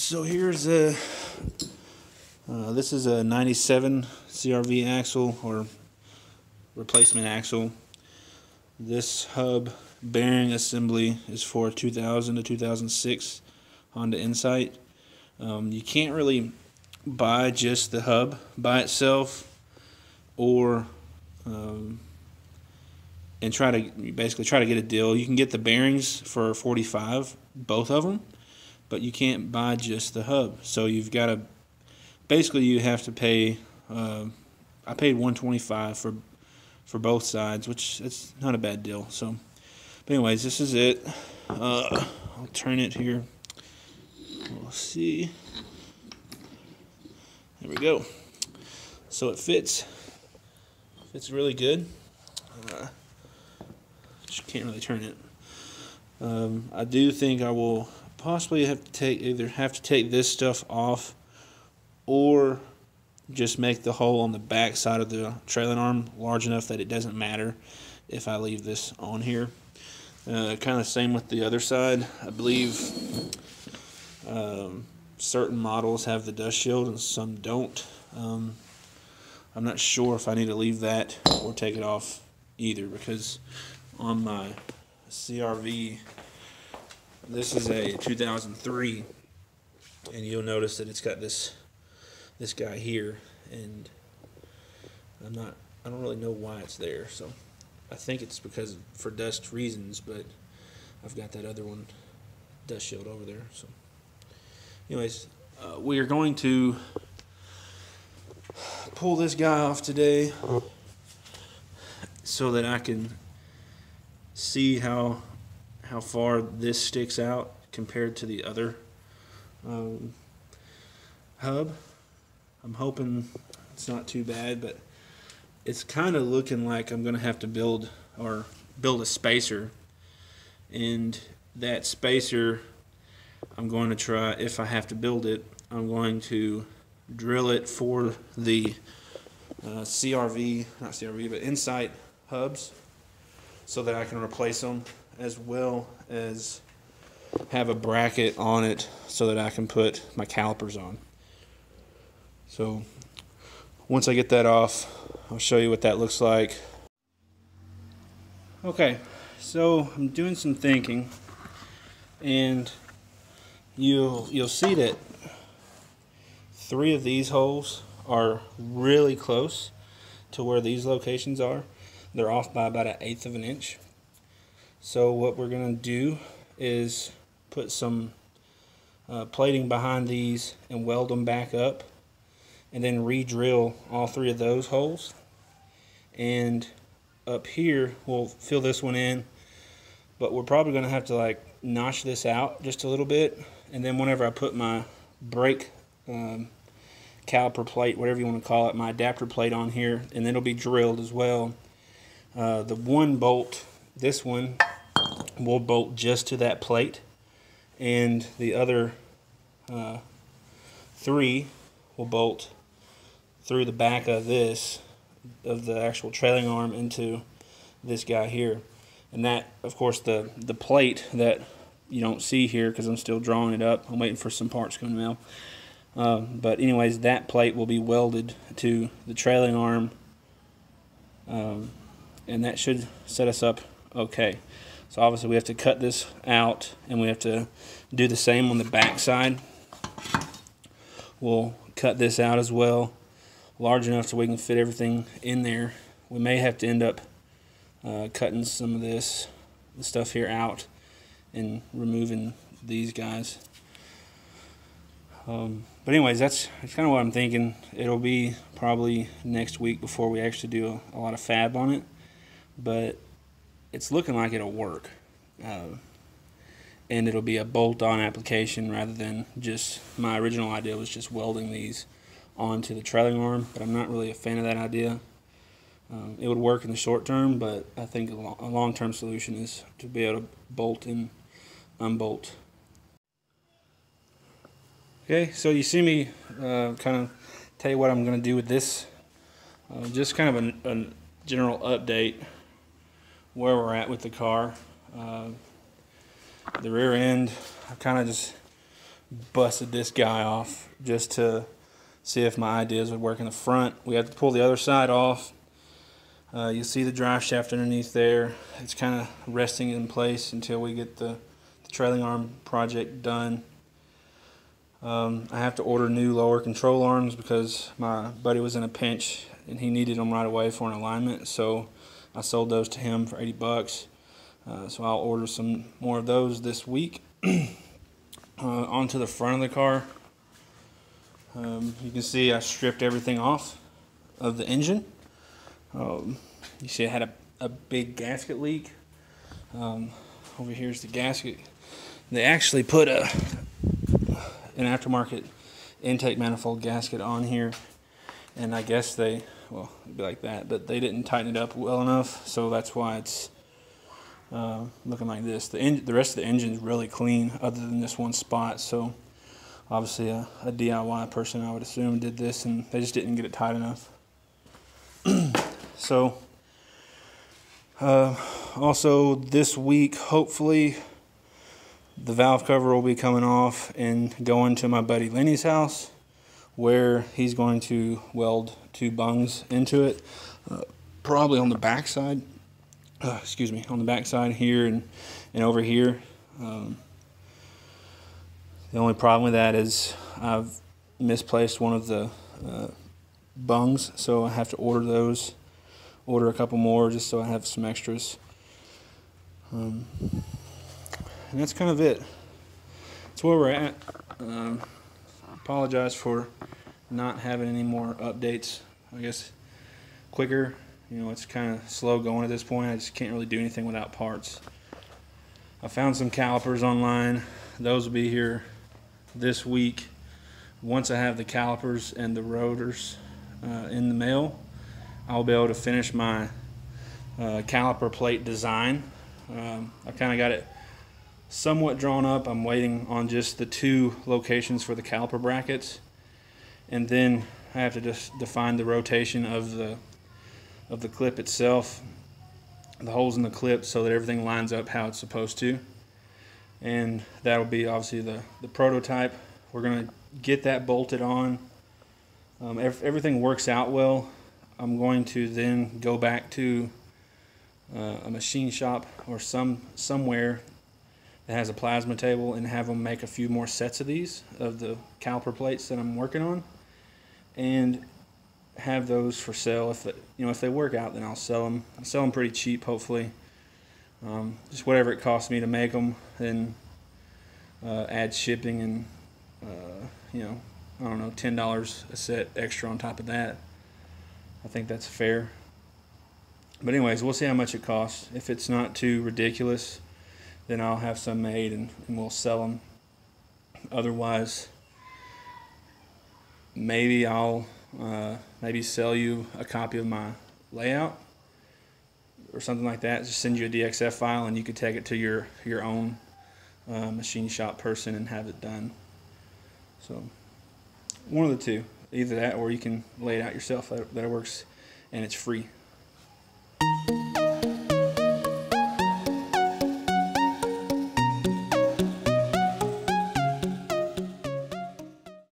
So here's a this is a 97 CRV axle or replacement axle. This hub bearing assembly is for 2000 to 2006 Honda Insight. You can't really buy just the hub by itself, or and basically try to get a deal. You can get the bearings for $45, both of them, but you can't buy just the hub. So you've got to basically you have to pay. I paid $125 for both sides, which it's not a bad deal. So, but anyways, this is it. I'll turn it here. We'll see. There we go. So it fits really good. Just can't really turn it. I do think I will possibly have to take this stuff off, or just make the hole on the back side of the trailing arm large enough that it doesn't matter if I leave this on here. Kind of the same with the other side. I believe certain models have the dust shield and some don't. I'm not sure if I need to leave that or take it off either, because on my CRV, this is a 2003, and you'll notice that it's got this guy here, and I don't really know why it's there. So I think it's because for dust reasons, but I've got that other one dust shield over there. So anyways, we are going to pull this guy off today so that I can see how far this sticks out compared to the other hub. I'm hoping it's not too bad, but it's kind of looking like I'm going to have to build a spacer, and that spacer I'm going to try, if I have to build it, I'm going to drill it for the CRV, not CRV, but Insight hubs, so that I can replace them, as well as have a bracket on it so that I can put my calipers on. So once I get that off, I'll show you what that looks like. Okay, so I'm doing some thinking, and you'll see that 3 of these holes are really close to where these locations are. They're off by about 1/8 of an inch. So what we're going to do is put some plating behind these and weld them back up, and then re-drill all 3 of those holes. And up here we'll fill this one in, but we're probably going to have to like notch this out just a little bit, and then whenever I put my brake caliper plate, whatever you want to call it, my adapter plate on here, and then it'll be drilled as well. The one bolt, this one, will bolt just to that plate, and the other 3 will bolt through the back of the actual trailing arm into this guy here. And that, of course, the plate that you don't see here because I'm still drawing it up, I'm waiting for some parts to come in the mail. But anyways, that plate will be welded to the trailing arm, and that should set us up okay. So obviously we have to cut this out, and we have to do the same on the back side. We'll cut this out as well, large enough so we can fit everything in there. We may have to end up cutting some of the stuff here out and removing these guys. But anyways, that's kind of what I'm thinking. It'll be probably next week before we actually do a lot of fab on it, but it's looking like it'll work. And it'll be a bolt-on application rather than just, my original idea was just welding these onto the trailing arm, but I'm not really a fan of that idea. It would work in the short term, but I think a long-term solution is to be able to bolt and unbolt. Okay, so you see me kind of tell you what I'm going to do with this. Just kind of a general update where we're at with the car. The rear end, I kind of just busted this guy off just to see if my ideas would work in the front. We had to pull the other side off. You see the drive shaft underneath there. It's kind of resting in place until we get the trailing arm project done. I have to order new lower control arms because my buddy was in a pinch and he needed them right away for an alignment, so I sold those to him for 80 bucks. So I'll order some more of those this week. Onto the front of the car, you can see I stripped everything off of the engine. You see I had a big gasket leak. Over here's the gasket. They actually put an aftermarket intake manifold gasket on here, and I guess it'd be like that, but they didn't tighten it up well enough, so that's why it's looking like this. The rest of the engine is really clean other than this one spot, so obviously a DIY person, I would assume, did this and they just didn't get it tight enough. So also this week, hopefully the valve cover will be coming off and going to my buddy Lenny's house, where he's going to weld 2 bungs into it, probably on the back side. On the back side here and over here. The only problem with that is I've misplaced one of the bungs, so I have to order a couple more just so I have some extras. And that's kind of it. That's where we're at. I apologize for not having any more updates. I guess quicker. You know, it's kind of slow going at this point. I just can't really do anything without parts. I found some calipers online. Those will be here this week. Once I have the calipers and the rotors in the mail, I'll be able to finish my caliper plate design. I kind of got it somewhat drawn up. I'm waiting on just the 2 locations for the caliper brackets, and then I have to just define the rotation of the clip itself, the holes in the clip, so that everything lines up how it's supposed to. And that'll be obviously the prototype. We're going to get that bolted on. If everything works out well, I'm going to then go back to a machine shop or somewhere that has a plasma table and have them make a few more sets of these, of the caliper plates that I'm working on, and have those for sale. If they work out, then I'll sell them. I'll sell them pretty cheap, hopefully. Just whatever it costs me to make them, then add shipping and I don't know, $10 a set extra on top of that. I think that's fair. But anyways, we'll see how much it costs. If it's not too ridiculous, then I'll have some made and we'll sell them. Otherwise, maybe I'll maybe sell you a copy of my layout or something like that. Just send you a DXF file and you can take it to your own machine shop person and have it done. So one of the two, either that or you can lay it out yourself. That works, and it's free.